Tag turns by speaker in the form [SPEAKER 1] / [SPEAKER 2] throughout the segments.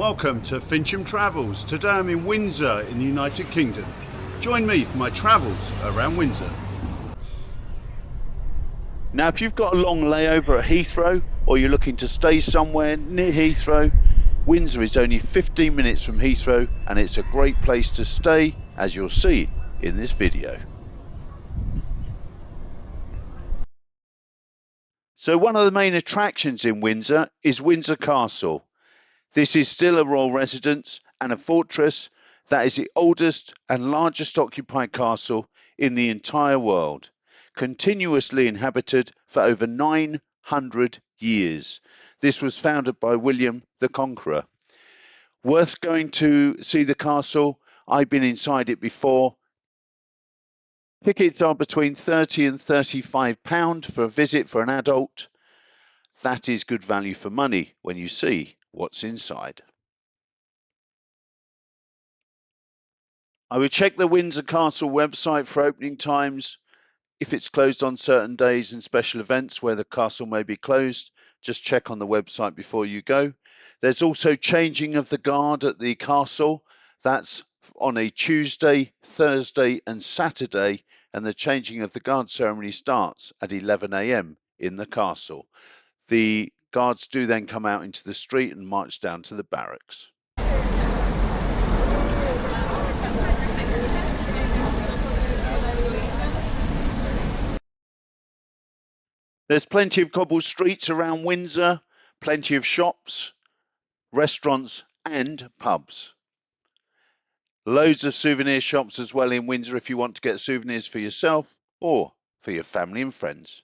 [SPEAKER 1] Welcome to Fincham Travels. Today I'm in Windsor in the United Kingdom. Join me for my travels around Windsor. Now if you've got a long layover at Heathrow or you're looking to stay somewhere near Heathrow, Windsor is only 15 minutes from Heathrow and it's a great place to stay, as you'll see in this video. So one of the main attractions in Windsor is Windsor Castle. This is still a royal residence and a fortress that is the oldest and largest occupied castle in the entire world, continuously inhabited for over 900 years. This was founded by William the Conqueror. Worth going to see the castle. I've been inside it before. Tickets are between £30 and £35 for a visit for an adult. That is good value for money when you see what's inside. I would check the Windsor Castle website for opening times. If it's closed on certain days and special events where the castle may be closed, just check on the website before you go. There's also changing of the guard at the castle. That's on a Tuesday, Thursday and Saturday, and the changing of the guard ceremony starts at 11 AM in the castle. The guards do then come out into the street and march down to the barracks. There's plenty of cobbled streets around Windsor, plenty of shops, restaurants and pubs. Loads of souvenir shops as well in Windsor if you want to get souvenirs for yourself or for your family and friends.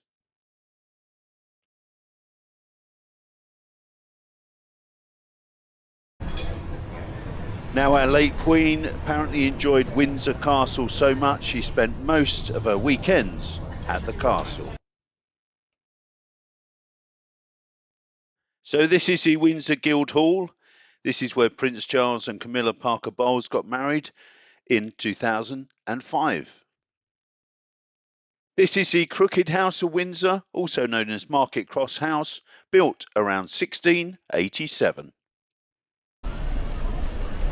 [SPEAKER 1] Now our late Queen apparently enjoyed Windsor Castle so much she spent most of her weekends at the castle. So this is the Windsor Guildhall. This is where Prince Charles and Camilla Parker Bowles got married in 2005. This is the Crooked House of Windsor, also known as Market Cross House, built around 1687.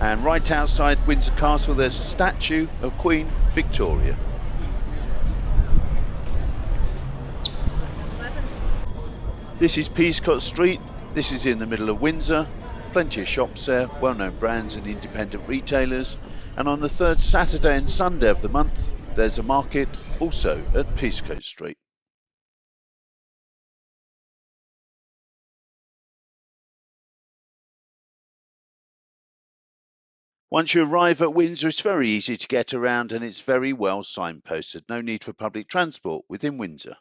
[SPEAKER 1] And right outside Windsor Castle there's a statue of Queen Victoria. This is Peascott Street. This is in the middle of Windsor. Plenty of shops there, well-known brands and independent retailers. And on the third Saturday and Sunday of the month, there's a market also at Peascott Street. Once you arrive at Windsor, it's very easy to get around and it's very well signposted. No need for public transport within Windsor.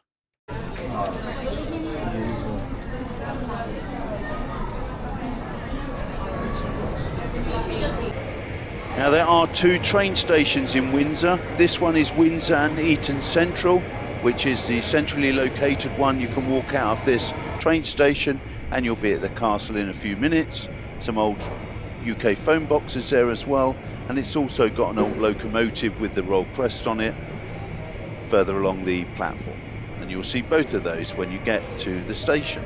[SPEAKER 1] Now there are two train stations in Windsor. This one is Windsor and Eton Central, which is the centrally located one. You can walk out of this train station and you'll be at the castle in a few minutes. Some old UK phone boxes there as well, and it's also got an old locomotive with the Royal Crest on it further along the platform, and you'll see both of those when you get to the station.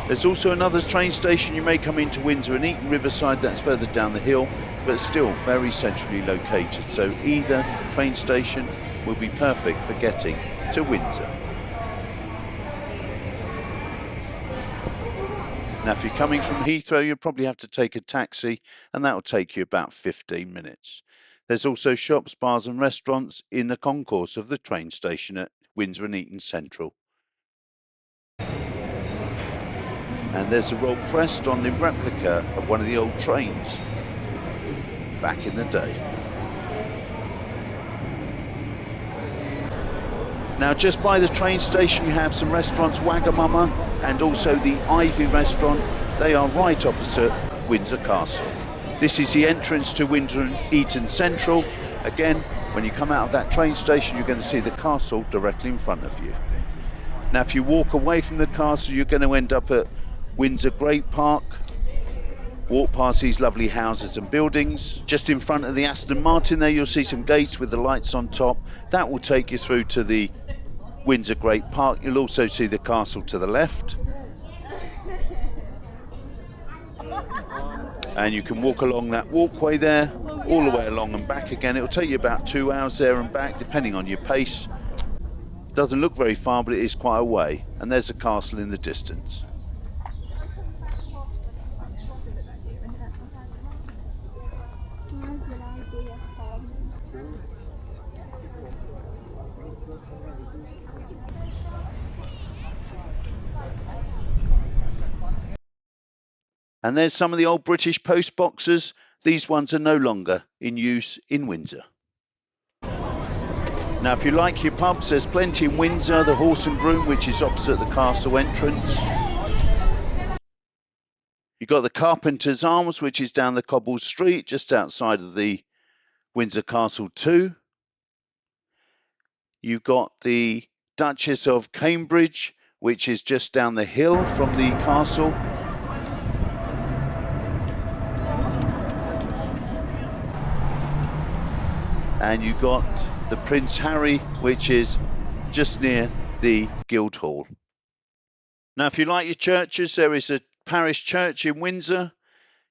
[SPEAKER 1] There's also another train station you may come into Windsor and Eton Riverside, that's further down the hill, but still very centrally located, so either train station will be perfect for getting to Windsor. Now if you're coming from Heathrow, you'll probably have to take a taxi and that will take you about 15 minutes. There's also shops, bars and restaurants in the concourse of the train station at Windsor and Eton Central. And there's a Royal Crest on the replica of one of the old trains back in the day. Now just by the train station you have some restaurants, Wagamama and also the Ivy restaurant. They are right opposite Windsor Castle. This is the entrance to Windsor and Eton Central. Again, when you come out of that train station you're going to see the castle directly in front of you. Now if you walk away from the castle you're going to end up at Windsor Great Park. Walk past these lovely houses and buildings. Just in front of the Aston Martin there you'll see some gates with the lights on top. That will take you through to the Windsor Great Park. You'll also see the castle to the left. And you can walk along that walkway there, all the way along and back again. It'll take you about 2 hours there and back, depending on your pace. Doesn't look very far, but it is quite a way. And there's the castle in the distance. And there's some of the old British post boxes. These ones are no longer in use in Windsor. Now, if you like your pubs, there's plenty in Windsor. The Horse and Groom, which is opposite the castle entrance. You've got the Carpenter's Arms, which is down the cobbled street, just outside of the Windsor Castle too. You've got the Duchess of Cambridge, which is just down the hill from the castle. And you've got the Prince Harry, which is just near the Guildhall. Now, if you like your churches, there is a parish church in Windsor.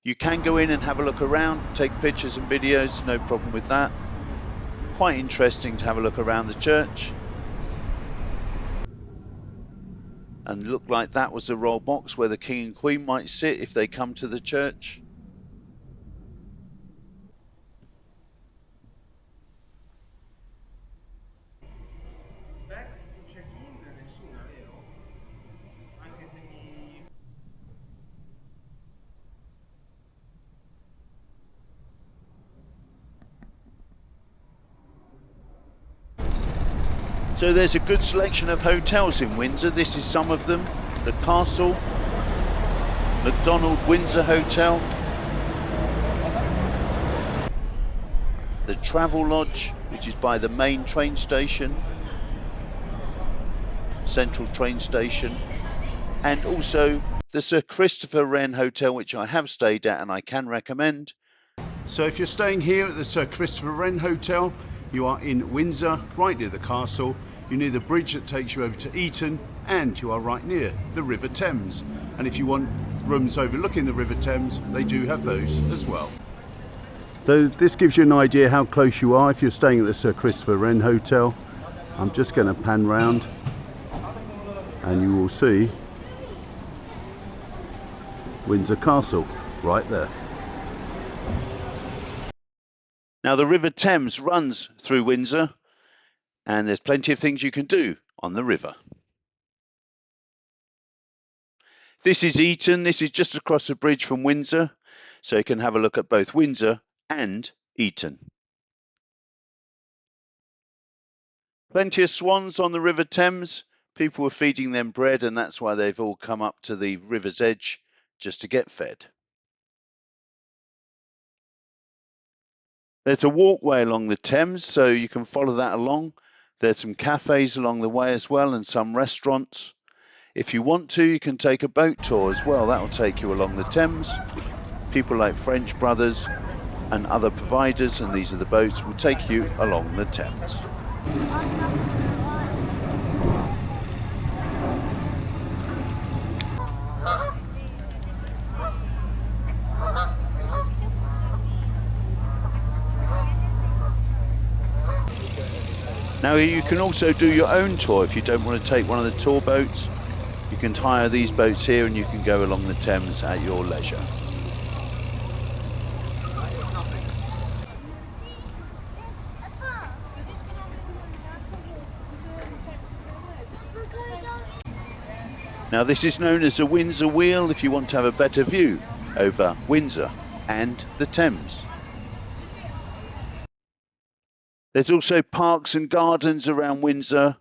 [SPEAKER 1] You can go in and have a look around, take pictures and videos, no problem with that. Quite interesting to have a look around the church. And looked like that was the royal box where the King and Queen might sit if they come to the church. So there's a good selection of hotels in Windsor. This is some of them. The Castle, McDonald Windsor Hotel, the Travel Lodge, which is by the main train station, Central train station, and also the Sir Christopher Wren Hotel, which I have stayed at and I can recommend. So if you're staying here at the Sir Christopher Wren Hotel, you are in Windsor, right near the castle. You're near the bridge that takes you over to Eton, and you are right near the River Thames. And if you want rooms overlooking the River Thames, they do have those as well. So this gives you an idea how close you are if you're staying at the Sir Christopher Wren Hotel. I'm just going to pan round and you will see Windsor Castle right there. Now the River Thames runs through Windsor and there's plenty of things you can do on the river. This is Eton. This is just across the bridge from Windsor, so you can have a look at both Windsor and Eton. Plenty of swans on the River Thames. People were feeding them bread and that's why they've all come up to the river's edge just to get fed. There's a walkway along the Thames, so you can follow that along. There's some cafes along the way as well and some restaurants. If you want to, you can take a boat tour as well. That will take you along the Thames. People like French Brothers and other providers, and these are the boats, will take you along the Thames. Now you can also do your own tour if you don't want to take one of the tour boats. You can hire these boats here and you can go along the Thames at your leisure. Now this is known as the Windsor Wheel if you want to have a better view over Windsor and the Thames. There's also parks and gardens around Windsor.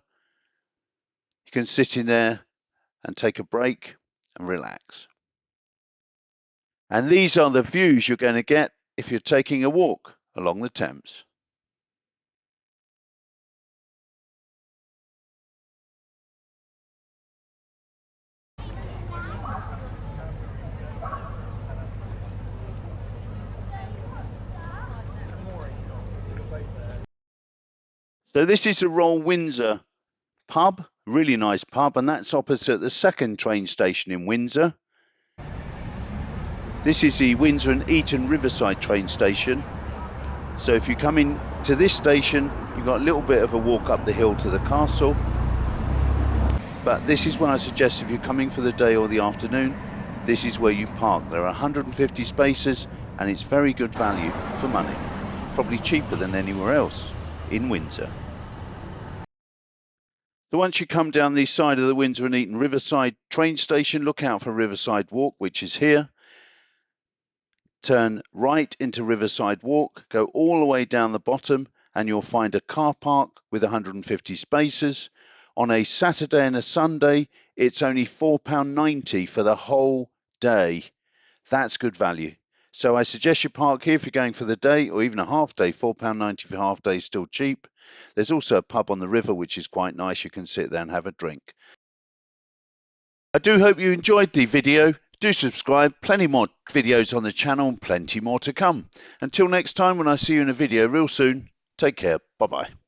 [SPEAKER 1] You can sit in there and take a break and relax. And these are the views you're going to get if you're taking a walk along the Thames. So this is the Royal Windsor pub, really nice pub, and that's opposite the second train station in Windsor. This is the Windsor and Eton Riverside train station. So if you come in to this station, you've got a little bit of a walk up the hill to the castle. But this is when I suggest if you're coming for the day or the afternoon, this is where you park. There are 150 spaces and it's very good value for money. Probably cheaper than anywhere else in Windsor. So once you come down the side of the Windsor and Eton Riverside train station, look out for Riverside Walk, which is here. Turn right into Riverside Walk, go all the way down the bottom, and you'll find a car park with 150 spaces. On a Saturday and a Sunday, it's only £4.90 for the whole day. That's good value. So I suggest you park here if you're going for the day or even a half day. £4.90 for half day is still cheap. There's also a pub on the river, which is quite nice. You can sit there and have a drink. I do hope you enjoyed the video. Do subscribe. Plenty more videos on the channel and plenty more to come. Until next time, when I see you in a video real soon, take care. Bye-bye.